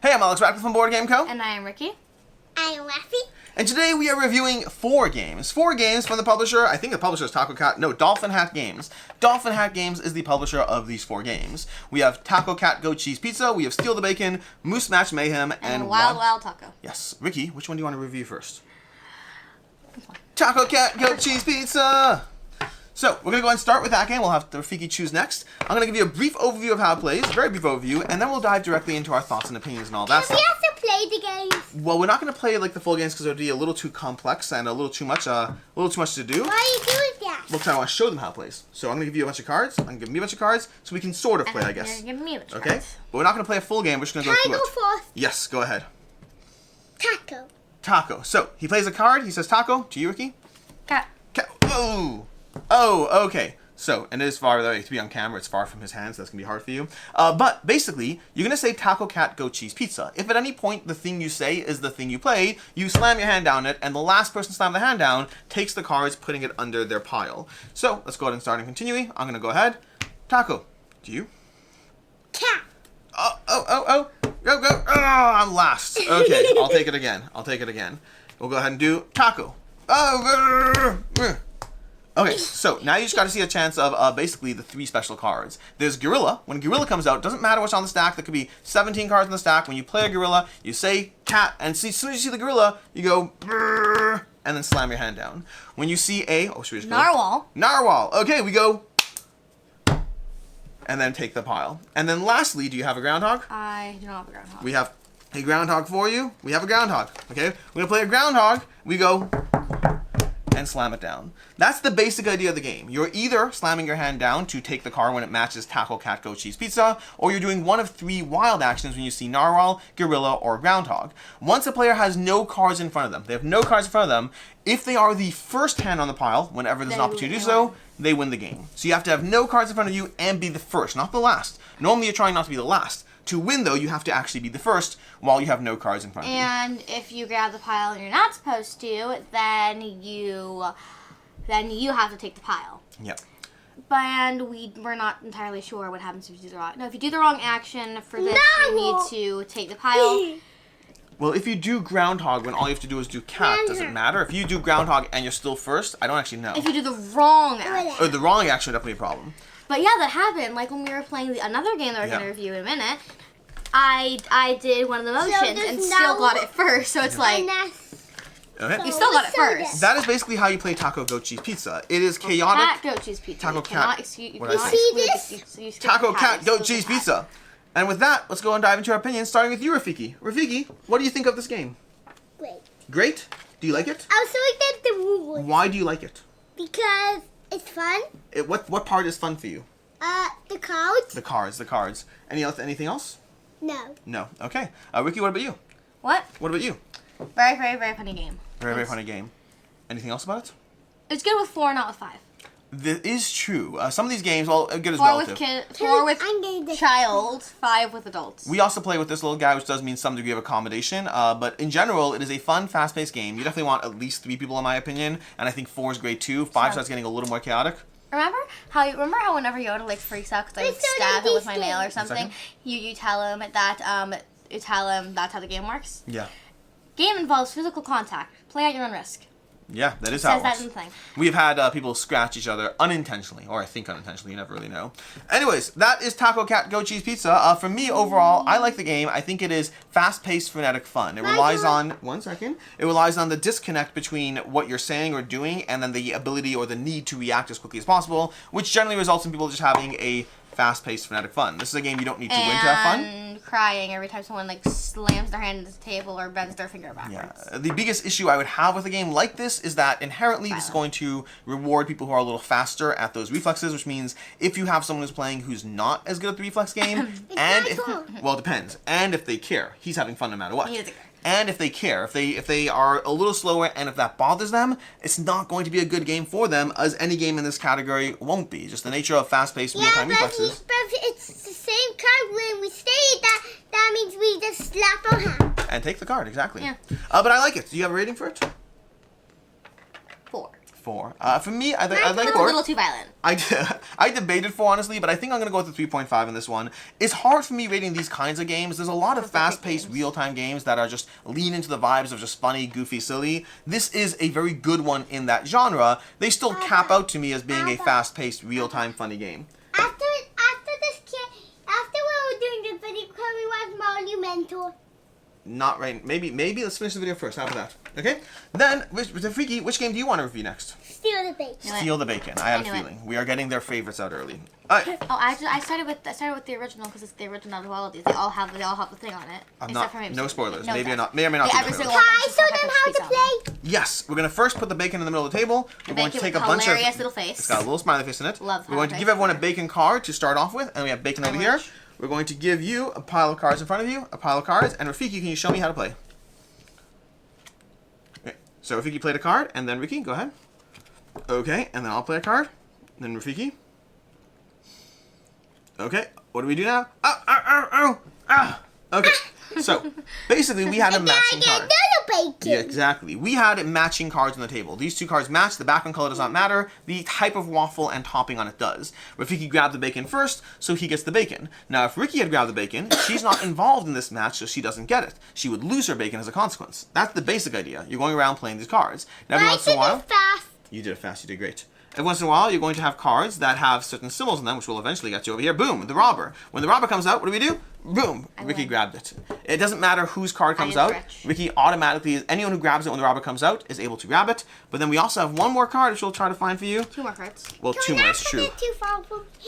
Hey, I'm Alex Radcliffe from Board Game Co. And I am Ricky. I am Rafi. And today we are reviewing 4 games. 4 games from the publisher. I think the publisher is Dolphin Hat Games. Dolphin Hat Games is the publisher of these 4 games. We have Taco Cat Goat Cheese Pizza, we have Steal the Bacon, Moose Match Mayhem, and Wild Taco. Yes. Ricky, which one do you want to review first? Taco Cat Goat Cheese Pizza! So, we're going to go ahead and start with that game. We'll have Rafiki choose next. I'm going to give you a brief overview of how it plays, a very brief overview, and then we'll dive directly into our thoughts and opinions and all that Can stuff. we have to play the games? Well, we're not going to play like the full games because it would be a little too complex and a little too much to do. Why are you doing that? Well, because I want to show them how it plays. So I'm going to give you a bunch of cards. I'm going to give me a bunch of cards so we can sort of play, I guess. You're giving me a bunch of Okay? cards. But we're not going to play a full game. We're just going to Can go I through go it. first? Yes, go ahead. Taco. Taco. So he plays a card. He says taco. To you, Ricky? Cat. Oh! Oh, okay. So, and it is far away to be on camera. It's far from his hands. So that's going to be hard for you. But basically, you're going to say Taco Cat Goat Cheese Pizza. If at any point the thing you say is the thing you play, you slam your hand down it, and the last person to slam the hand down takes the cards, putting it under their pile. So, let's go ahead and start and continuing. I'm going to go ahead. Taco. To you? Cat. Oh. Go. Oh, I'm last. Okay, I'll take it again. We'll go ahead and do taco. Okay, so now you just got to see a chance of basically the 3 special cards. There's Gorilla. When Gorilla comes out, doesn't matter what's on the stack. There could be 17 cards on the stack. When you play a Gorilla, you say cat, and as soon as you see the Gorilla, you go brrr, and then slam your hand down. When you see a should we just go? Narwhal. Okay, we go and then take the pile. And then lastly, do you have a groundhog? I do not have a groundhog. We have a groundhog for you. We have a groundhog. Okay, we're gonna play a groundhog. We go and slam it down. That's the basic idea of the game. You're either slamming your hand down to take the card when it matches Taco Cat Goat Cheese Pizza, or you're doing one of 3 wild actions when you see Narwhal, Gorilla, or Groundhog. Once a player has no cards in front of them, they have no cards in front of them, if they are the first hand on the pile, whenever there's an opportunity to do so, they win the game. So you have to have no cards in front of you and be the first, not the last. Normally you're trying not to be the last. To win, though, you have to actually be the first while you have no cards in front of you. And if you grab the pile and you're not supposed to, then you have to take the pile. Yep. And we're not entirely sure what happens if you do the wrong. No, if you do the wrong action for this, you need to take the pile. Well, if you do Groundhog when all you have to do is do Cat, does it matter? If you do Groundhog and you're still first, I don't actually know. If you do the wrong action. Or the wrong action, definitely a problem. But yeah, that happened. Like when we were playing another game that we're going to review in a minute, I did one of the motions and still got it first. So it's like, Okay. you still got it first. That is basically how you play Taco Goat Cheese Pizza. It is chaotic. Cat Goat Cheese Pizza. Taco You Cat. cannot excuse, What did I say? you Taco Cat Goat Cheese Pizza. And with that, let's go and dive into our opinions, starting with you, Rafiki. Rafiki, what do you think of this game? Great. Great? Do you like it? I was so excited the rules. Why do you like it? Because it's fun. What part is fun for you? The cards. The cards. Anything else? No. No. Okay. Ricky, what about you? What? What about you? Very, very, very funny game. Very funny game. Anything else about it? It's good with 4, not with 5. That is true. Some of these games, well, good as 4 relative. with kid, 4 with I'm getting the child, 5 with adults. We also play with this little guy, which does mean some degree of accommodation. But in general, it is a fun, fast-paced game. You definitely want at least 3 people, in my opinion. And I think 4 is great too. 5 starts getting a little more chaotic. Remember how whenever Yoda like freaks out because I stab it with my nail or something, you tell him that's how the game works. Yeah. Game involves physical contact. Play at your own risk. Yeah, that is how it Says that works. in the thing. We've had people scratch each other unintentionally, or I think unintentionally, you never really know. Anyways, that is Taco Cat Goat Cheese Pizza. For me, overall, I like the game. I think it is fast-paced, frenetic fun. It relies on, it relies on the disconnect between what you're saying or doing and then the ability or the need to react as quickly as possible, which generally results in people just having a fast-paced, frenetic fun. This is a game you don't need to win to have fun. And crying every time someone like slams their hand into the table or bends their finger backwards. Yeah. The biggest issue I would have with a game like this is that inherently this is going to reward people who are a little faster at those reflexes, which means if you have someone who's playing who's not as good at the reflex game, and well, it depends, and if they care, he's having fun no matter what. He doesn't care. And if they care, if they are a little slower, and if that bothers them, it's not going to be a good game for them, as any game in this category won't be. Just the nature of fast-paced real-time reflexes. But it's the same card when we say it, that means we just slap our hand. And take the card, exactly. Yeah. But I like it. Do you have a rating for it? 4. 4. For me, I like It's a 4. little too violent. I debated 4 honestly, but I think I'm gonna go with the 3.5 in this one. It's hard for me rating these kinds of games. There's a lot of fast-paced, real-time games that are just lean into the vibes of just funny, goofy, silly. This is a very good one in that genre. They still cap out to me as being a fast-paced, real-time, funny game. After we were doing the video, can we watch Monumental? Not right. Maybe let's finish the video first. How about that? Okay. Then, Freaky, which game do you want to review next? Steal the Bacon. Steal the Bacon. I had a feeling. We are getting their favorites out early. All right. Oh, I started with the original because it's the original of all of these. They all have the thing on it. Except for maybe no spoilers. No, May or may or may not. Yeah, Be every the single trailers. one. Can I show them how to play? Yes, we're gonna first put the bacon in the middle of the table. We're going to take a bunch of. Hilarious little face. It's got a little smiley face in it. Love We're going to give everyone a bacon card to start off with, and we have bacon over here. We're going to give you a pile of cards in front of you, a pile of cards, and Rafiki, can you show me how to play? Okay. So Rafiki played a card, and then Ricky, go ahead. Okay, and then I'll play a card. Then Rafiki. Okay, what do we do now? Okay, so basically we had a matching card. Bacon. Yeah, exactly. We had matching cards on the table. These two cards match. The background color does not matter. The type of waffle and topping on it does. Rafiki grabbed the bacon first, so he gets the bacon. Now, if Ricky had grabbed the bacon, she's not involved in this match, so she doesn't get it. She would lose her bacon as a consequence. That's the basic idea. You're going around playing these cards. Now, every once in a while, Fast. you did it fast. You did great. Every once in a while, you're going to have cards that have certain symbols in them, which will eventually get you over here. Boom, the robber. When the robber comes out, what do? Boom, Ricky grabbed it. It doesn't matter whose card comes out. Ricky automatically, anyone who grabs it when the robber comes out is able to grab it. But then we also have one more card, which we'll try to find for you. 2 more cards. Well, 2 more, it's true.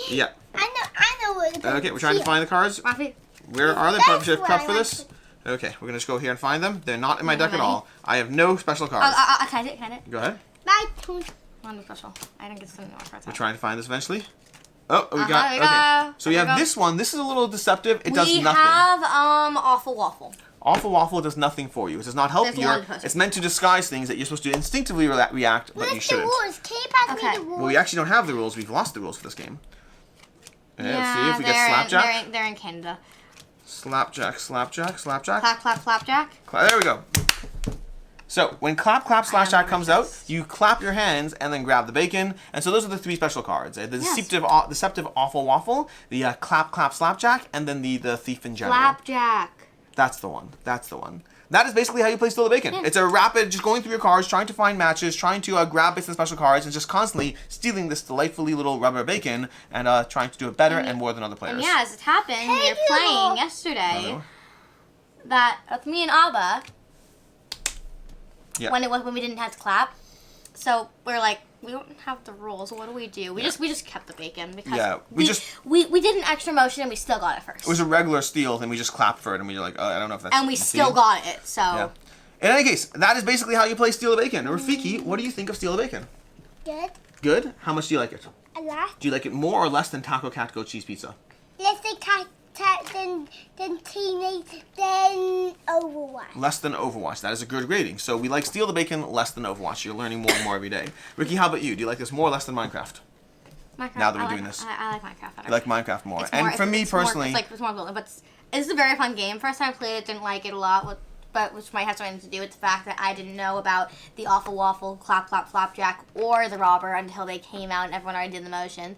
Yeah. I know where the Okay, we're trying to find the cards. Rafi. Where are they? That's Probably should have where prepped I for like this. Okay, we're going to just go here and find them. They're not in my deck at all. I have no special cards. Can I do it? Go ahead. My turn. One special. I didn't get some more cards. We're trying to find this eventually. Oh, we There got. we Okay. go. So we have this one. This is a little deceptive. It does nothing. We have Awful Waffle. Awful Waffle does nothing for you. It does not help There's you. one person. It's meant to disguise things that you're supposed to instinctively react, but you Where's the shouldn't. rules? Can you pass Okay. me the rules? Well, we actually don't have the rules. We've lost the rules for this game. Okay, let's see if we get they're slapjack. they're in Canada. Slapjack. Clap, clap, flapjack. There we go. So when clap, clap, slapjack comes out, you clap your hands and then grab the bacon. And so those are the 3 special cards: the deceptive, awful waffle, the clap, clap, slapjack, and then the thief in general. Flapjack. That's the one. That's the one. That is basically how you play Steal the Bacon. It's a rapid, just going through your cards, trying to find matches, trying to grab bits and special cards, and just constantly stealing this delightfully little rubber bacon and trying to do it better and more than other players. And yeah, as it happened, we were playing yesterday that with me and Abba, Yeah. when we didn't have to clap, so we're like, we don't have the rules. What do? We just kept the bacon because we did an extra motion and we still got it first. It was a regular steal, and we just clapped for it, and we were like, I don't know if that's. And we still got it. So. Yeah. In any case, that is basically how you play Steal the Bacon. Rafiki, what do you think of Steal the Bacon? Good. Good. How much do you like it? A lot. Do you like it more or less than Taco Cat Goat Cheese Pizza? Less than Teenage, then Overwatch. Less than Overwatch. That is a good rating. So we like Steal the Bacon less than Overwatch. You're learning more and more every day. Ricky, how about you? Do you like this more or less than Minecraft? Minecraft. Now that we're doing this. I like Minecraft better. You like Minecraft more. For me it's personally... it's more building, but it's a very fun game. First time I played it, didn't like it a lot, but which might have something to do with the fact that I didn't know about the Awful Waffle, Clap Clap Flapjack, or the Robber until they came out and everyone already did the motion.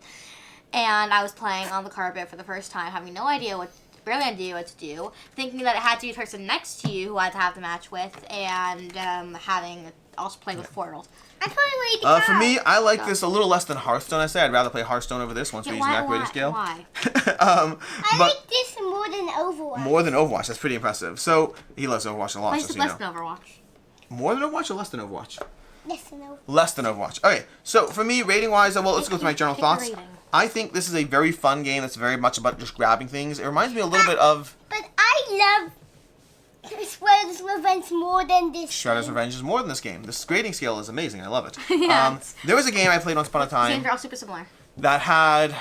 And I was playing on the carpet for the first time, having no idea barely idea what to do, thinking that it had to be the person next to you who I had to have the match with, and having also playing with 4-year-olds. I totally like For me, I like this a little less than Hearthstone, I say. I'd rather play Hearthstone over this once we're using that greater scale. Why? I like this more than Overwatch. More than Overwatch. That's pretty impressive. So, he loves Overwatch a lot, just so you know. Less than Overwatch. More than Overwatch or less than Overwatch? Less than Overwatch. Less than Overwatch. Okay, so for me, rating-wise, well, let's go through my general thoughts. I think this is a very fun game that's very much about just grabbing things. It reminds me a little bit of... But I love Shredder's Revenge more than this Shredder's game. Revenge is more than this game. This grading scale is amazing. I love it. Yeah. There was a game I played once upon a time They're all super similar. that had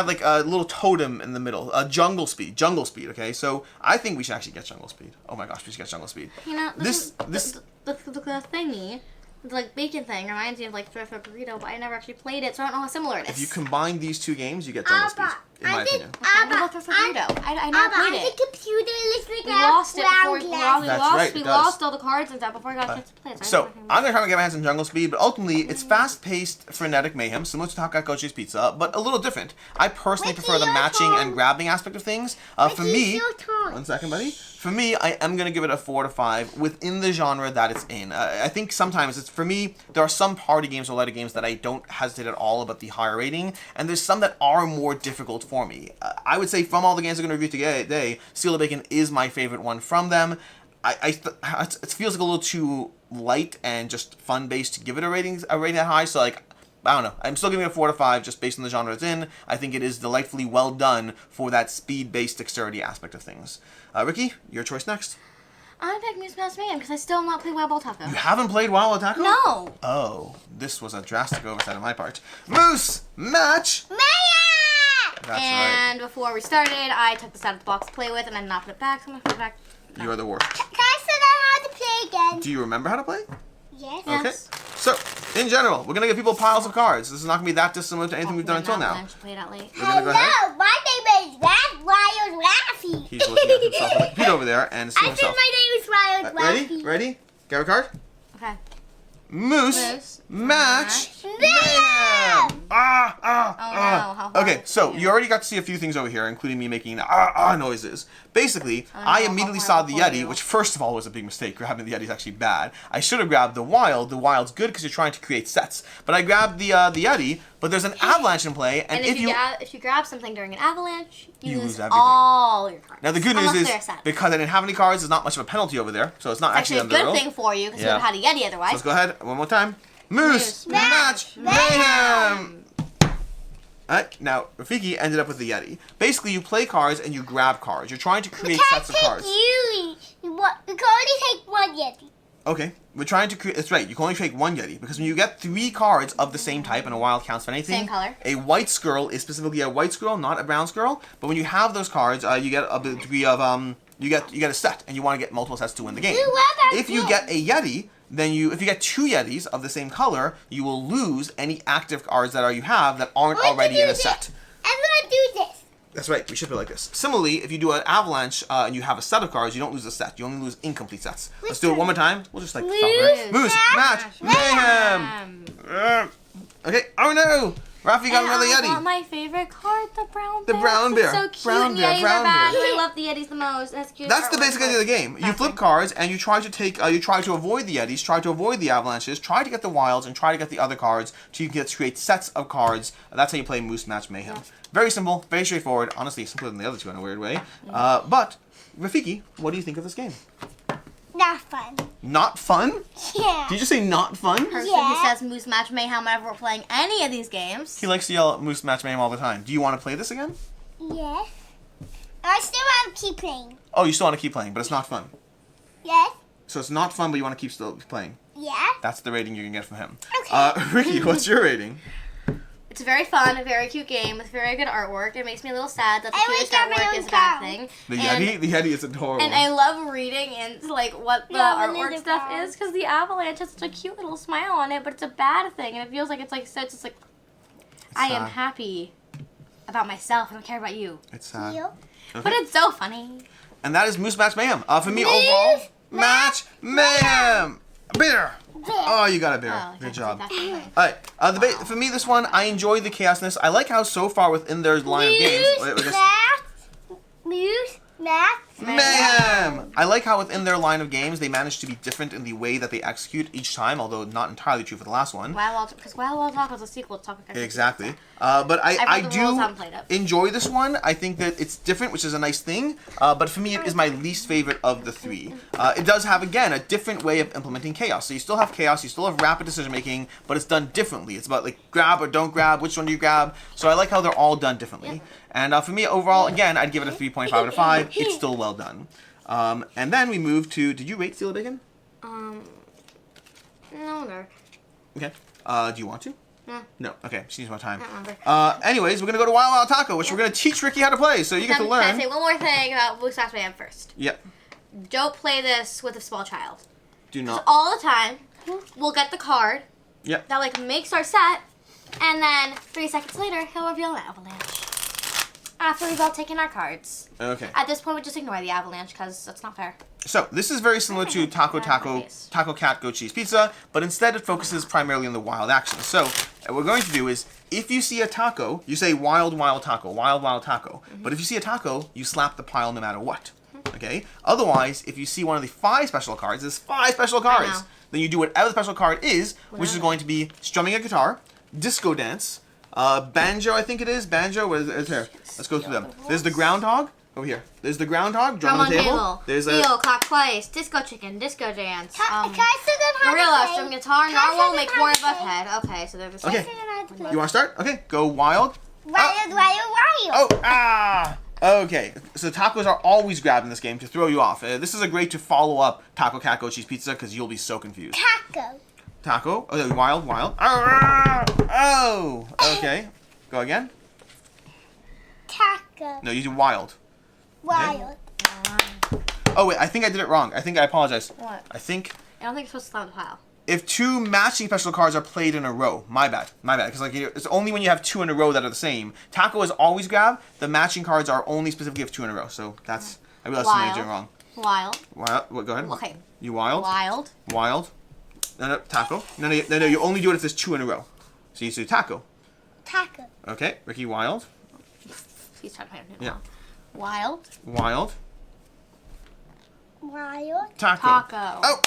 like a little totem in the middle, Jungle Speed, okay? So I think we should actually get Jungle Speed. Oh my gosh, we should get Jungle Speed. You know, the thingy, the like bacon thing reminds me of like Thrift or Burrito, but I never actually played it, so I don't know how similar it is. If you combine these two games, you get Jungle Speed. in my opinion. I'm about to burrito. I never Abba, played it. the computer looks like We a lost it before round we glass. That's lost. right, We it lost does. all the cards and stuff before I got a chance to play it. So, I'm going to try to get my hands on Jungle Speed, but ultimately, it's fast-paced, frenetic mayhem, similar to Takakochi's Pizza, but a little different. I personally Ricky, prefer the your matching turn. and grabbing aspect of things. For Ricky, me, your turn. 1 second, buddy. For me, I am going to give it a 4 to 5 within the genre that it's in. I think sometimes, for me, there are some party games or lighter games that I don't hesitate at all about the higher rating, and there's some that are more difficult for me. I would say from all the games I'm going to review today, Seal of Bacon is my favorite one from them. It feels like a little too light and just fun-based to give it a rating that high, so like, I don't know. I'm still giving it a 4 to 5 just based on the genre it's in. I think it is delightfully well done for that speed-based dexterity aspect of things. Ricky, your choice next. I'm picking Moose Match Mayhem because I still have not played Wild Ball Taco. You haven't played Wild Taco? No. Oh, this was a drastic oversight on my part. Moose Match! Maya! That's right. And before we started, I took this out of the box to play with, and I did not put it back, so I'm going to put it back. You are the worst. Can I sit down how to play again? Do you remember how to play? Yes. Okay. Yes. So, in general, we're going to give people piles of cards. This is not going to be that dissimilar to anything we've done until now. Play it out late. We're gonna go ahead. Hello, my name is Wild Raffy. He's looking at himself on the computer over there and seeing I said himself. my name is Wild Ready? Raffy. Ready? Grab a card. Okay. Moose Moose Match Mayhem! Mayhem! How Okay, hard so for you already got to see a few things over here, including me making noises. Basically, Oh, I no, immediately how saw hard the for Yeti, you. which first of all was a big mistake. Grabbing the Yeti is actually bad. I should have grabbed the Wild. The Wild's good because you're trying to create sets. But I grabbed the Yeti, but there's an avalanche in play, and And if you grab something during an avalanche, You you lose lose everything. all your cards. Now the good news Unless is, they're set. because I didn't have any cards, there's not much of a penalty over there, so it's not It's actually actually a under the good rule. thing for you because you Yeah. would have had a Yeti otherwise. Let's go ahead, one more time. Moose Moose Match Match Mayhem! Alright, now, Rafiki ended up with the Yeti. Basically, you play cards and you grab cards. You're trying to create sets of cards. You can only take one Yeti. Okay, we're trying to create. That's right. You can only take one Yeti because when you get 3 cards of the same type, and a wild counts for anything. Same color. A white squirrel is specifically a white squirrel, not a brown squirrel. But when you have those cards, you get a degree of you get a set, and you want to get multiple sets to win the game. If you get a Yeti, then if you get 2 Yetis of the same color, you will lose any active cards that you have that aren't already in a set. I'm gonna do this. That's right, we should play like this. Similarly, if you do an avalanche and you have a set of cards, you don't lose a set. You only lose incomplete sets. Let's do it one more time. We'll just like Moose Moose Match Mayhem! Okay, oh no! Rafi got another I got Yeti. my favorite card, the brown The bear. brown It's bear. so cute. Brown and bear, Yetis brown are bad, bear. but I love the Yetis the most. That's cute. That's the artwork, basic idea of the game. You Exactly. flip cards and you try to take, you try to avoid the Yetis, try to avoid the avalanches, try to get the wilds, and try to get the other cards till you get to create sets of cards. That's how you play Moose Match Mayhem. Very simple, very straightforward. Honestly, simpler than the other two in a weird way. But Rafiki, what do you think of this game? Not fun. Not fun? Yeah. Did you just say not fun? Person Yeah. who says Moose Match Mayhem whenever we're playing any of these games. He likes to yell at Moose Match Mayhem all the time. Do you want to play this again? Yes. I still want to keep playing. Oh, you still want to keep playing, but it's not fun. Yes. So it's not fun, but you want to keep still playing. Yeah. That's the rating you can get from him. Okay. Ricky, what's your rating? It's a very fun, a very cute game with very good artwork. It makes me a little sad that the I cutest wish I artwork knew is a bad how. thing. The And- Yeti is adorable. And I love reading into like what the Yeah, the artwork little stuff guy. is because the avalanche has such a cute little smile on it, but it's a bad thing, and it feels like it's like such. It's like I am sad. happy about myself. I don't care about you, It's sad. You. Okay. but it's so funny. And that is Moose Match Mayhem. For me, Moose overall, Match Mayhem! Beer! Beer. Oh, you got a beer. Oh, Good that's job. exactly right. Alright, for me, this one, I enjoy the chaosness. I like how so far within their line of games... Wait, Moose just- Match. Moose Match. Mayhem! I like how within their line of games, they manage to be different in the way that they execute each time, although not entirely true for the last one. Because Wild Wild Taco is a sequel to Taco Kaiser. Exactly. But I read the rules, haven't played it. enjoy this one. I think that it's different, which is a nice thing. But for me, it is my least favorite of the 3. It does have, again, a different way of implementing chaos. So you still have chaos, you still have rapid decision making, but it's done differently. It's about like grab or don't grab, which one do you grab. So I like how they're all done differently. Yep. And for me, overall, again, I'd give it a 3.5 out of 5. It's still well done. And then we move to, did you rate Seal of Bacon? No. Okay. Do you want to? No. No. Okay. She needs more time. I don't remember. Anyways, we're gonna go to Wild Wild Taco, which we're gonna teach Ricky how to play, so you get to Can I learn. say one more thing about Moose Match Mayhem first? Yep. Don't play this with a small child. Do not. All the time, we'll get the card Yep. that like makes our set, and then 3 seconds later, he'll reveal an avalanche. After we've all taken our cards. Okay. At this point, we just ignore the avalanche because that's not fair. So this is very similar to Taco Cat Goat Cheese Pizza, but instead it focuses primarily on the wild action. So what we're going to do is, if you see a taco, you say wild taco, wild taco. But if you see a taco, you slap the pile no matter what. Okay. Otherwise, if you see one of the 5 special cards, there's 5 special cards. Then you do whatever the special card is, which is going to be strumming a guitar, disco dance, banjo, I think it is. Banjo, what is it? It's here. Let's go through them. There's the groundhog. Over here. There's the groundhog, drum on the table. There's a wheel, clock place, disco chicken, disco dance. Can I still learn Gorilla, how strum to play? guitar, Can I narwhal, still make learn horn how to above play? head. Okay, so they're the same. Okay. Can I learn how to play? You want to start? Okay. Go wild. Wild. Oh, ah! Okay, so tacos are always grabbed in this game to throw you off. This is a great to follow up Taco Cat Goat Cheese Pizza because you'll be so confused. Taco. Oh, wild. Oh, okay. Go again. Taco. No, you do wild. Wild. Oh, wait, I think I did it wrong. I apologize. What? I think I don't think you're supposed to slam the pile. if 2 matching special cards are played in a row, my bad, because like it's only when you have 2 in a row that are the same. Taco is always grab. The matching cards are only specifically if 2 in a row. So that's I realized something I was doing wrong. Wild. Wild. What? Go ahead. Okay. You wild. Wild. Wild. No, taco. No. You only do it if there's 2 in a row. So you do taco. Taco. Okay, Ricky, wild. He's trying to play it Yeah. now. Wild. Wild. Wild. Taco. Taco. Oh.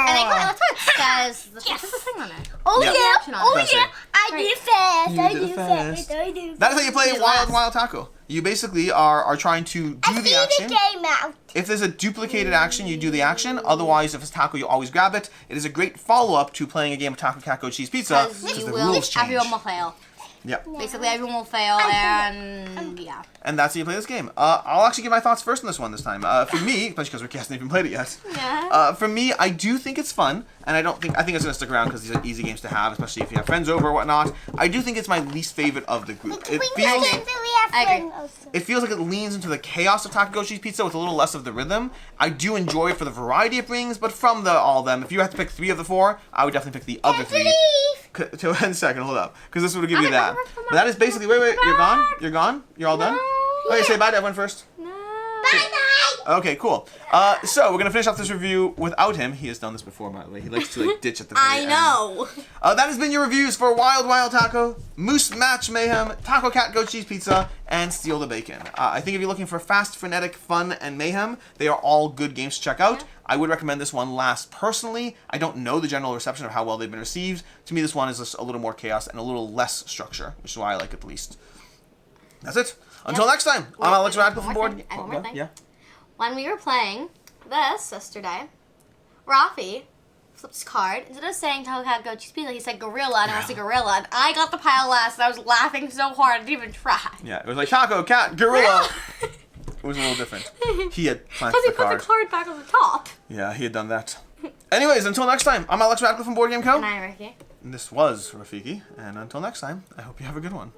And that's what it says. That's the thing on it. Oh Yeah. yeah. Oh Press it. yeah. I do fast. You I do do fast. fast. I do. That's how you play You do wild last. taco. You basically are trying to do I the see action. the game out. If there's a duplicated action, you do the action. Otherwise, if it's taco, you always grab it. It is a great follow-up to playing a game of Taco Cat Goat Cheese Pizza Because you the will, rules change. everyone will fail. Yep. Basically, everyone will fail, and yeah. And that's how you play this game. I'll actually give my thoughts first on this one this time. For me, especially because Ricky hasn't even played it yet. Yeah. For me, I do think it's fun, and I think it's gonna stick around because these are easy games to have, especially if you have friends over or whatnot. I do think it's my least favorite of the group. It feels I agree. It feels like it leans into the chaos of Taco Goat Cheese Pizza with a little less of the rhythm. I do enjoy it for the variety it brings, but from all of them, if you had to pick 3 of the 4, I would definitely pick the other 3. To 1 second, hold up, because this would give you that. But that is basically. Wait, you're gone. You're gone. You're all done. Okay, say bye to everyone first. Bye-bye. Okay, cool. So we're gonna finish off this review without him. He has done this before, by the way. He likes to ditch at the very I end. know. That has been your reviews for Wild Taco, Moose Match Mayhem, Taco Cat Goat Cheese Pizza, and Steal the Bacon. I think if you're looking for fast, frenetic fun, and mayhem, they are all good games to check out. I would recommend this one last personally. I don't know the general reception of how well they've been received. To me, this one is just a little more chaos and a little less structure, which is why I like it the least. That's it. Until next time, I'm Alex Radcliffe from board. One more thing. Yeah. When we were playing this yesterday, Rafi flipped his card. Instead of saying Taco Cat Goat Cheese Pizza, he said gorilla, and I said gorilla. And I got the pile last, and I was laughing so hard I didn't even try. Yeah, it was like Taco, Cat, Gorilla. It was a little different. He had planted Because he the put card. the card back on the top. Yeah, he had done that. Anyways, until next time, I'm Alex Radcliffe from Board Game Co. And I'm Ricky. And this was Rafiki, and until next time, I hope you have a good one.